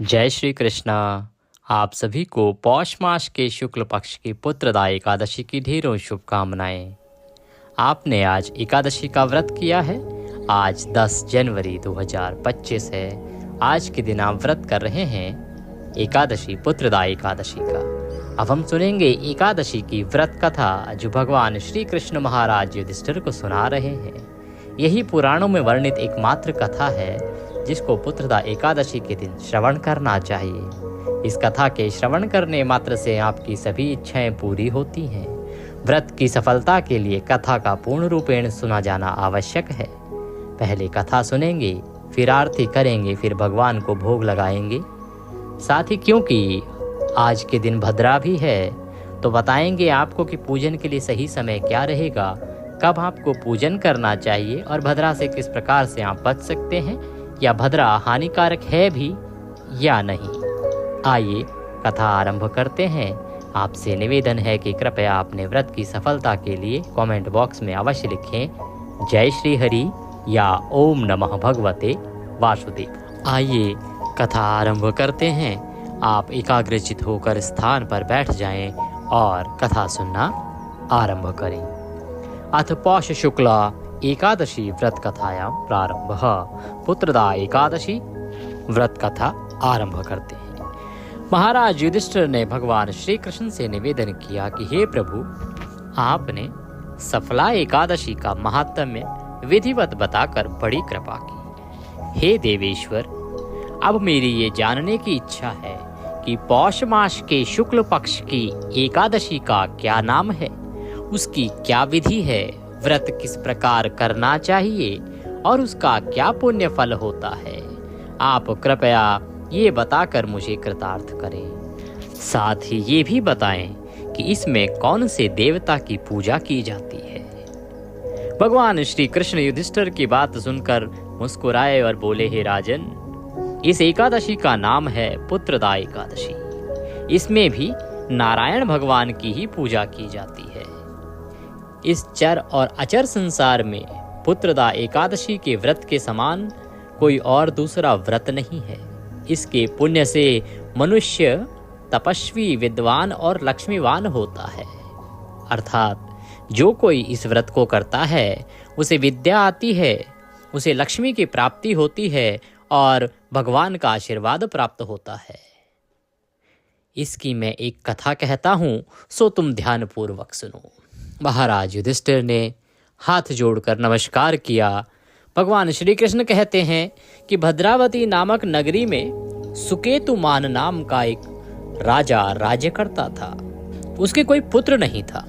जय श्री कृष्णा। आप सभी को पौष मास के शुक्ल पक्ष की पुत्रदा एकादशी की ढेरों शुभकामनाएं। आपने आज एकादशी का व्रत किया है। आज 10 जनवरी 2025 है। आज के दिन आप व्रत कर रहे हैं एकादशी पुत्रदा एकादशी का। अब हम सुनेंगे एकादशी की व्रत कथा जो भगवान श्री कृष्ण महाराज युधिष्ठिर को सुना रहे हैं। यही पुराणों में वर्णित एकमात्र कथा है जिसको पुत्रदा एकादशी के दिन श्रवण करना चाहिए। इस कथा के श्रवण करने मात्र से आपकी सभी इच्छाएं पूरी होती हैं। व्रत की सफलता के लिए कथा का पूर्ण रूपेण सुना जाना आवश्यक है। पहले कथा सुनेंगे, फिर आरती करेंगे, फिर भगवान को भोग लगाएंगे। साथ ही क्योंकि आज के दिन भद्रा भी है तो बताएंगे आपको कि पूजन के लिए सही समय क्या रहेगा, कब आपको पूजन करना चाहिए और भद्रा से किस प्रकार से आप बच सकते हैं, या भद्रा हानिकारक है भी या नहीं। आइए कथा आरंभ करते हैं। आपसे निवेदन है कि कृपया अपने व्रत की सफलता के लिए कमेंट बॉक्स में अवश्य लिखें जय श्री हरि या ओम नमः भगवते वासुदेव। आइए कथा आरंभ करते हैं। आप एकाग्रचित होकर स्थान पर बैठ जाएं और कथा सुनना आरंभ करें। अथ पौष शुक्ला एकादशी व्रत कथायां प्रारंभः। पुत्रदा एकादशी व्रत कथा आरंभ करते हैं। महाराज युधिष्ठिर ने भगवान श्री कृष्ण से निवेदन किया कि हे प्रभु, आपने सफला एकादशी का महात्म्य विधिवत बताकर बड़ी कृपा की। हे देवेश्वर, अब मेरी ये जानने की इच्छा है कि पौष मास के शुक्ल पक्ष की एकादशी का क्या नाम है, उसकी क्या विधि है, व्रत किस प्रकार करना चाहिए और उसका क्या पुण्य फल होता है। आप कृपया ये बताकर मुझे कृतार्थ करें। साथ ही ये भी बताएं कि इसमें कौन से देवता की पूजा की जाती है। भगवान श्री कृष्ण युधिष्ठिर की बात सुनकर मुस्कुराए और बोले, हे राजन, इस एकादशी का नाम है पुत्रदा एकादशी। इसमें भी नारायण भगवान की ही पूजा की जाती है। इस चर और अचर संसार में पुत्रदा एकादशी के व्रत के समान कोई और दूसरा व्रत नहीं है। इसके पुण्य से मनुष्य तपस्वी, विद्वान और लक्ष्मीवान होता है। अर्थात जो कोई इस व्रत को करता है उसे विद्या आती है, उसे लक्ष्मी की प्राप्ति होती है और भगवान का आशीर्वाद प्राप्त होता है। इसकी मैं एक कथा कहता हूँ, सो तुम ध्यानपूर्वक सुनो। महाराज युधिष्ठिर ने हाथ जोड़कर नमस्कार किया। भगवान श्री कृष्ण कहते हैं कि भद्रावती नामक नगरी में सुकेतुमान नाम का एक राजा राज्य करता था। उसके कोई पुत्र नहीं था।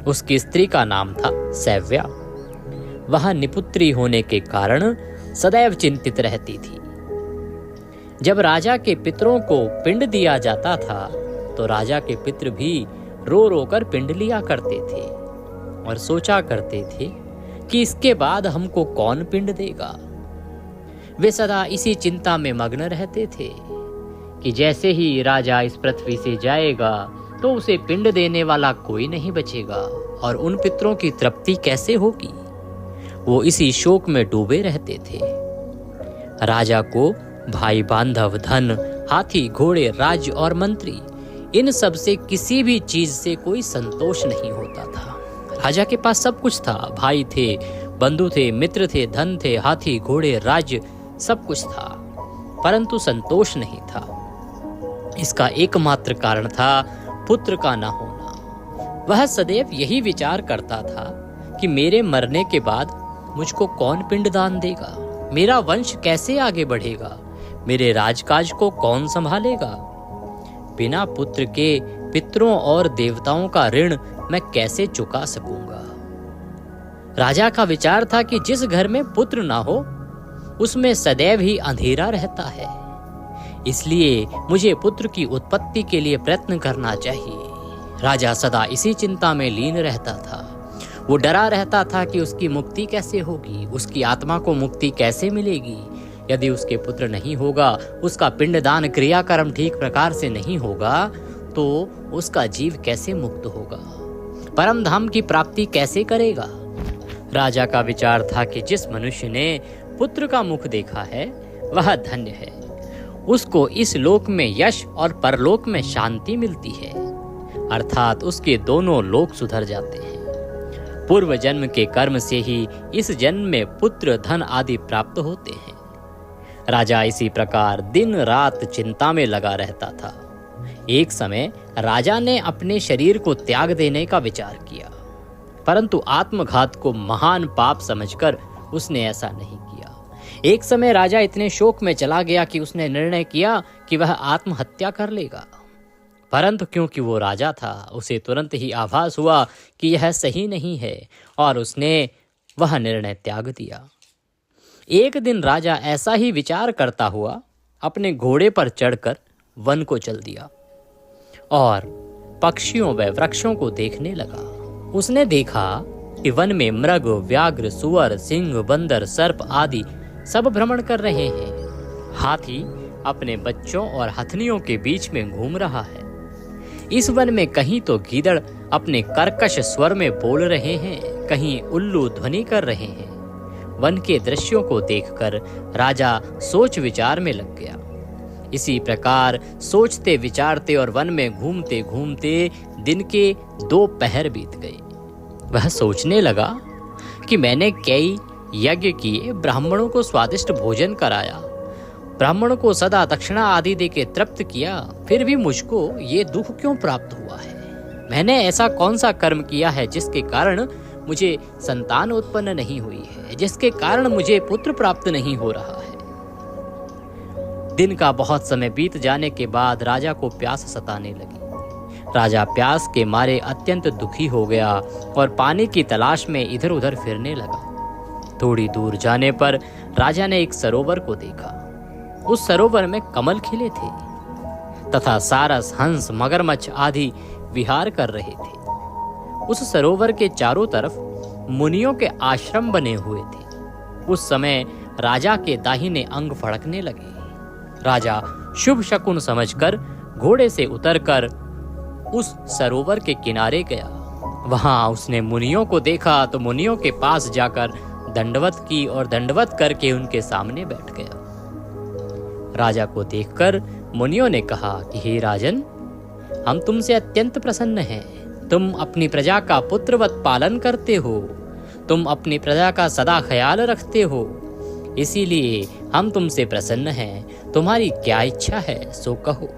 उसकी स्त्री का नाम था सैव्या। वह निपुत्री होने के कारण सदैव चिंतित रहती थी। जब राजा के पितरों को पिंड दिया जाता था तो राजा के पितर भी रो रो कर पिंड लिया करते थे और सोचा करते थे कि इसके बाद हमको कौन पिंड देगा। वे सदा इसी चिंता में मग्न रहते थे कि जैसे ही राजा इस पृथ्वी से जाएगा तो उसे पिंड देने वाला कोई नहीं बचेगा और उन पितरों की तृप्ति कैसे होगी। वो इसी शोक में डूबे रहते थे। राजा को भाई बांधव, धन, हाथी, घोड़े, राज्य और मंत्री, इन सब से किसी भी चीज से कोई संतोष नहीं होता था। राजा के पास सब कुछ था। भाई थे, बंधु थे, मित्र थे, धन थे, हाथी, घोड़े, राज्य, सब कुछ था, परंतु संतोष नहीं था। इसका एकमात्र कारण था पुत्र का न होना। वह सदैव यही विचार करता था कि मेरे मरने के बाद मुझको कौन पिंडदान देगा, मेरा वंश कैसे आगे बढ़ेगा, मेरे राजकाज को कौन संभालेगा। बिना पुत्र के पितरों और देवताओं का ऋण मैं कैसे चुका सकूंगा। राजा का विचार था कि जिस घर में पुत्र ना हो उसमें सदैव ही अंधेरा रहता है, इसलिए मुझे पुत्र की उत्पत्ति के लिए प्रयत्न करना चाहिए। राजा सदा इसी चिंता में लीन रहता था। वो डरा रहता था कि उसकी मुक्ति कैसे होगी, उसकी आत्मा को मुक्ति कैसे मिलेगी। यदि उसके पुत्र नहीं होगा, उसका पिंडदान क्रियाकर्म ठीक प्रकार से नहीं होगा तो उसका जीव कैसे मुक्त होगा, परम धाम की प्राप्ति कैसे करेगा। राजा का विचार था कि जिस मनुष्य ने पुत्र का मुख देखा है वह धन्य है। उसको इस लोक में यश और परलोक में शांति मिलती है, अर्थात उसके दोनों लोक सुधर जाते हैं। पूर्व जन्म के कर्म से ही इस जन्म में पुत्र, धन आदि प्राप्त होते हैं। राजा इसी प्रकार दिन रात चिंता में लगा रहता था। एक समय राजा ने अपने शरीर को त्याग देने का विचार किया, परंतु आत्मघात को महान पाप समझकर उसने ऐसा नहीं किया। एक समय राजा इतने शोक में चला गया कि उसने निर्णय किया कि वह आत्महत्या कर लेगा, परंतु क्योंकि वो राजा था, उसे तुरंत ही आभास हुआ कि यह सही नहीं है और उसने वह निर्णय त्याग दिया। एक दिन राजा ऐसा ही विचार करता हुआ अपने घोड़े पर चढ़कर वन को चल दिया और पक्षियों व वृक्षों को देखने लगा। उसने देखा कि वन में मृग, व्याघ्र, सुअर, सिंह, बंदर, सर्प आदि सब भ्रमण कर रहे हैं। हाथी अपने बच्चों और हथनियों के बीच में घूम रहा है। इस वन में कहीं तो गीदड़ अपने कर्कश स्वर में बोल रहे हैं, कहीं उल्लू ध्वनि कर रहे हैं। वन के दृश्यों को देखकर राजा सोच विचार में लग गया। इसी प्रकार सोचते विचारते और वन में घूमते घूमते दिन के 2 पहर बीत गए। वह सोचने लगा कि मैंने कई यज्ञ किए, ब्राह्मणों को स्वादिष्ट भोजन कराया, ब्राह्मणों को सदा दक्षिणा आदि देके तृप्त किया, फिर भी मुझको ये दुख क्यों प्राप्त हुआ है? मैंने ऐसा कौन सा कर्म किया है जिसके कारण मुझे संतान उत्पन्न नहीं हुई है, जिसके कारण मुझे पुत्र प्राप्त नहीं हो रहा है? दिन का बहुत समय बीत जाने के बाद राजा को प्यास सताने लगी। राजा प्यास के मारे अत्यंत दुखी हो गया और पानी की तलाश में इधर उधर फिरने लगा। थोड़ी दूर जाने पर राजा ने एक सरोवर को देखा। उस सरोवर में कमल खिले थे तथा सारस, हंस, मगरमच्छ आदि विहार कर रहे थे। उस सरोवर के चारों तरफ मुनियों के आश्रम बने हुए थे। उस समय राजा के दाहिने अंग फड़कने लगे। राजा शुभ शकुन समझकर घोड़े से उतरकर उस सरोवर के किनारे गया। वहां उसने मुनियों को देखा तो मुनियों के पास जाकर दंडवत की और दंडवत करके उनके सामने बैठ गया। राजा को देखकर मुनियों ने कहा कि हे राजन, हम तुमसे अत्यंत प्रसन्न हैं। तुम अपनी प्रजा का पुत्रवत पालन करते हो, तुम अपनी प्रजा का सदा ख्याल रखते हो, इसीलिए हम तुमसे प्रसन्न हैं। तुम्हारी क्या इच्छा है सो कहो।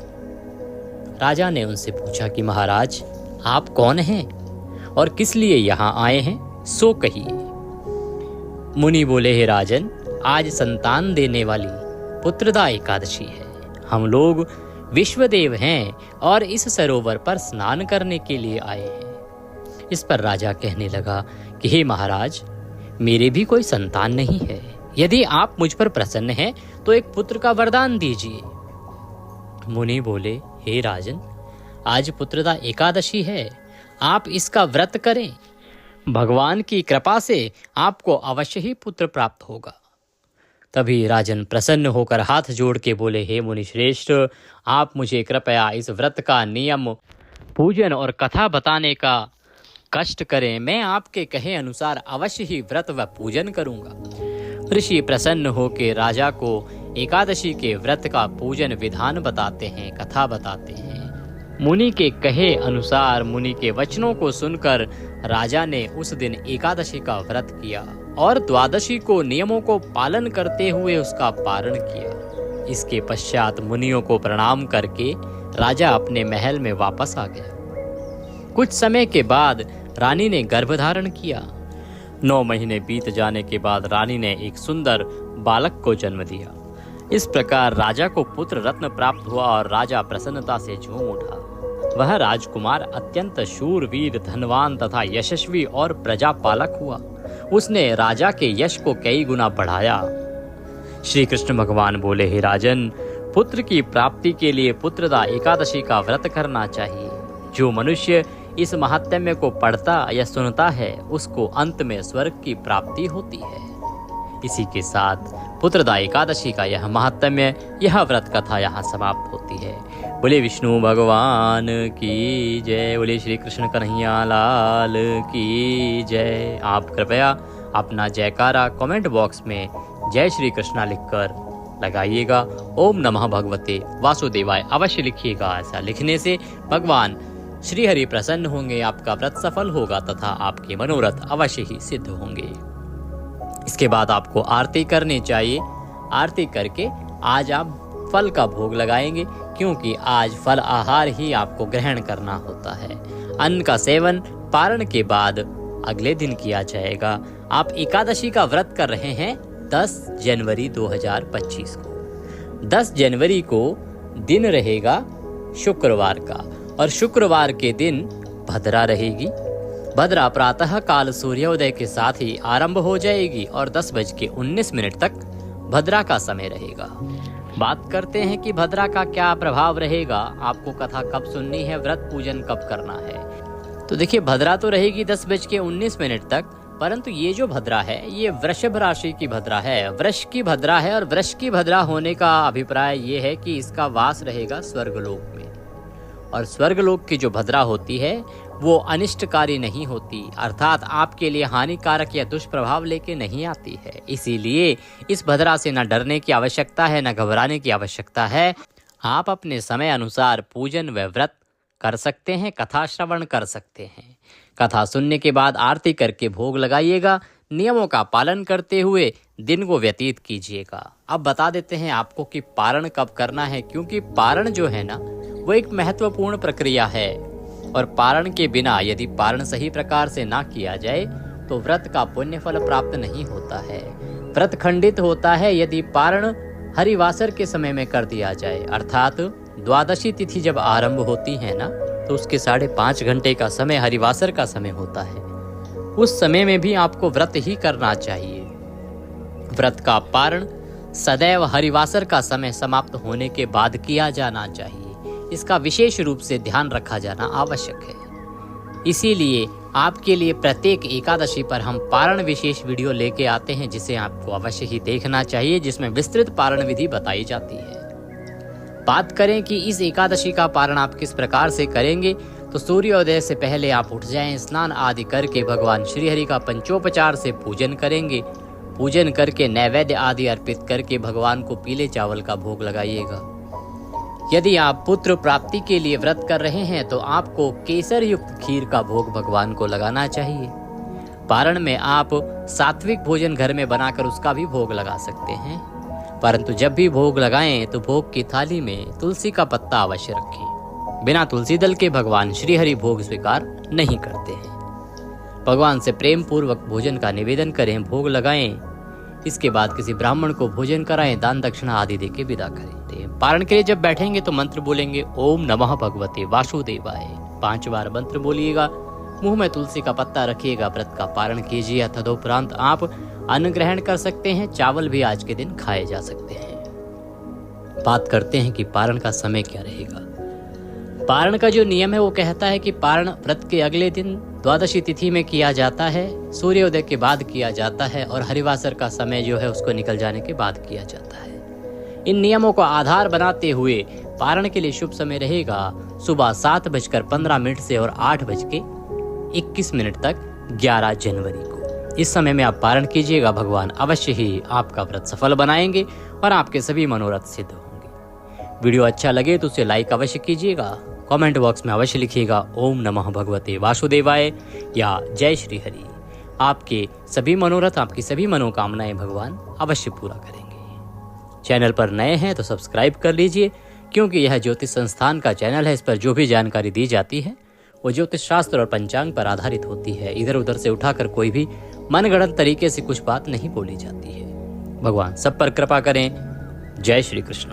राजा ने उनसे पूछा कि महाराज, आप कौन हैं और किस लिए यहाँ आए हैं, सो कहिए। मुनि बोले, हे राजन, आज संतान देने वाली पुत्रदा एकादशी है। हम लोग विश्वदेव हैं और इस सरोवर पर स्नान करने के लिए आए हैं। इस पर राजा कहने लगा कि हे महाराज, मेरे भी कोई संतान नहीं है। यदि आप मुझ पर प्रसन्न हैं तो एक पुत्र का वरदान दीजिए। मुनि बोले, हे राजन, आज पुत्रदा एकादशी है, आप इसका व्रत करें। भगवान की कृपा से आपको अवश्य ही पुत्र प्राप्त होगा। तभी राजन प्रसन्न होकर हाथ जोड़ के बोले, हे मुनि श्रेष्ठ, आप मुझे कृपया इस व्रत का नियम, पूजन और कथा बताने का कष्ट करें। मैं आपके कहे अनुसार अवश्य ही व्रत व पूजन करूंगा। ऋषि प्रसन्न होकर राजा को एकादशी के व्रत का पूजन विधान बताते हैं, कथा बताते हैं। मुनि के कहे अनुसार मुनि के वचनों को सुनकर राजा ने उस दिन एकादशी का व्रत किया और द्वादशी को नियमों को पालन करते हुए उसका पारण किया। इसके पश्चात मुनियों को प्रणाम करके राजा अपने महल में वापस आ गया। कुछ समय के बाद रानी ने गर्भधारण किया। 9 महीने बीत जाने के बाद रानी ने एक सुंदर बालक को जन्म दिया। इस प्रकार राजा को पुत्र रत्न प्राप्त हुआ और राजा प्रसन्नता से झूम उठा। वह राजकुमार अत्यंत शूरवीर, धनवान तथा यशस्वी और प्रजापालक हुआ। उसने राजा के यश को कई गुना बढ़ाया। श्री कृष्ण भगवान बोले, हे राजन, पुत्र की प्राप्ति के लिए पुत्रदा एकादशी का व्रत करना चाहिए। जो मनुष्य इस महात्म्य को पढ़ता या सुनता है, उसको अंत में स्वर्ग की प्राप्ति होती है। इसी के साथ पुत्रदा एकादशी का यह महात्म्य, यह व्रत कथा यहाँ समाप्त होती है। बोले विष्णु भगवान की जय, बोले श्री कृष्ण कन्हैया लाल की जय। आप कृपया अपना जयकारा कमेंट बॉक्स में जय श्री कृष्णा लिखकर लगाइएगा। ओम नमः भगवते वासुदेवाय अवश्य लिखिएगा। ऐसा लिखने से भगवान श्री हरि प्रसन्न होंगे, आपका व्रत सफल होगा तथा आपके मनोरथ अवश्य ही सिद्ध होंगे। इसके बाद आपको आरती करनी चाहिए। आरती करके आज आप फल का भोग लगाएंगे, क्योंकि आज फल आहार ही आपको ग्रहण करना होता है। अन्न का सेवन पारण के बाद अगले दिन किया जाएगा। आप एकादशी का व्रत कर रहे हैं 10 जनवरी 2025 को। 10 जनवरी को दिन रहेगा शुक्रवार का, और शुक्रवार के दिन भद्रा रहेगी। भद्रा प्रातः काल सूर्योदय के साथ ही आरंभ हो जाएगी और 10:19 तक भद्रा का समय रहेगा। बात करते हैं कि भद्रा का क्या प्रभाव रहेगा, आपको कथा कब सुननी है, व्रत पूजन कब करना है। तो देखिए, भद्रा तो रहेगी 10:19 तक, परंतु ये जो भद्रा है ये वृषभ राशि की भद्रा है, वृष की भद्रा है। और वृष की भद्रा होने का अभिप्राय ये है कि इसका वास रहेगा स्वर्गलोक में। और स्वर्गलोक की जो भद्रा होती है वो अनिष्टकारी नहीं होती, अर्थात आपके लिए हानिकारक या दुष्प्रभाव लेके नहीं आती है। इसीलिए इस भद्रा से न डरने की आवश्यकता है, न घबराने की आवश्यकता है। आप अपने समय अनुसार पूजन व व्रत कर सकते हैं, कथा श्रवण कर सकते हैं। कथा सुनने के बाद आरती करके भोग लगाइएगा। नियमों का पालन करते हुए दिन को व्यतीत कीजिएगा। अब बता देते हैं आपको कि पारण कब करना है, क्योंकि पारण जो है ना वो एक महत्वपूर्ण प्रक्रिया है, और पारण के बिना यदि पारण सही प्रकार से ना किया जाए तो व्रत का पुण्य फल प्राप्त नहीं होता है। व्रत खंडित होता है यदि पारण हरिवासर के समय में कर दिया जाए, अर्थात द्वादशी तिथि जब आरंभ होती है ना तो उसके 5.5 घंटे का समय हरिवासर का समय होता है। उस समय में भी आपको व्रत ही करना चाहिए। व्रत का पारण सदैव हरिवासर का समय समाप्त होने के बाद किया जाना चाहिए। इसका विशेष रूप से ध्यान रखा जाना आवश्यक है। इसीलिए आपके लिए प्रत्येक एकादशी पर हम पारण विशेष वीडियो लेके आते हैं, जिसे आपको अवश्य ही देखना चाहिए, जिसमें विस्तृत पारण विधि बताई जाती है। बात करें कि इस एकादशी का पारण आप किस प्रकार से करेंगे, तो सूर्योदय से पहले आप उठ जाएं, स्नान आदि करके भगवान श्री हरि का पंचोपचार से पूजन करेंगे। पूजन करके नैवेद्य आदि अर्पित करके भगवान को पीले चावल का भोग लगाइएगा। यदि आप पुत्र प्राप्ति के लिए व्रत कर रहे हैं तो आपको केसर युक्त खीर का भोग भगवान को लगाना चाहिए। पारण में आप सात्विक भोजन घर में बनाकर उसका भी भोग लगा सकते हैं, परंतु जब भी भोग लगाएं तो भोग की थाली में तुलसी का पत्ता अवश्य रखें। बिना तुलसी दल के भगवान श्री हरि भोग स्वीकार नहीं करते हैं। भगवान से प्रेम पूर्वक भोजन का निवेदन करें, भोग लगाएं। इसके बाद किसी ब्राह्मण को भोजन कराएं, दान दक्षिणा आदि देके विदा करें। पारण के लिए जब बैठेंगे तो मंत्र बोलेंगे ओम नमः भगवते वासुदेवाय। 5 बार मंत्र बोलिएगा, मुंह में तुलसी का पत्ता रखिएगा, व्रत का पारण कीजिए। तदुपरांत आप अन्न ग्रहण कर सकते हैं, चावल भी आज के दिन खाए जा सकते हैं। बात करते हैं कि पारण का समय क्या रहेगा। पारण का जो नियम है वो कहता है कि पारण व्रत के अगले दिन द्वादशी तिथि में किया जाता है, सूर्योदय के बाद किया जाता है, और हरिवासर का समय जो है उसको निकल जाने के बाद किया जाता है। इन नियमों को आधार बनाते हुए पारण के लिए शुभ समय रहेगा सुबह 7:15 से और 8:21 तक 11 जनवरी को। इस समय में आप पारण कीजिएगा, भगवान अवश्य ही आपका व्रत सफल बनाएंगे और आपके सभी मनोरथ सिद्ध होंगे। वीडियो अच्छा लगे तो उसे लाइक अवश्य कीजिएगा। कमेंट बॉक्स में अवश्य लिखिएगा ओम नमः भगवते वासुदेवाय या जय श्री हरि। आपके सभी मनोरथ, आपकी सभी मनोकामनाएं भगवान अवश्य पूरा करेंगे। चैनल पर नए हैं तो सब्सक्राइब कर लीजिए, क्योंकि यह ज्योतिष संस्थान का चैनल है। इस पर जो भी जानकारी दी जाती है वो ज्योतिष शास्त्र और पंचांग पर आधारित होती है। इधर उधर से उठाकर कोई भी मनगढ़ंत तरीके से कुछ बात नहीं बोली जाती है। भगवान सब पर कृपा करें। जय श्री कृष्ण।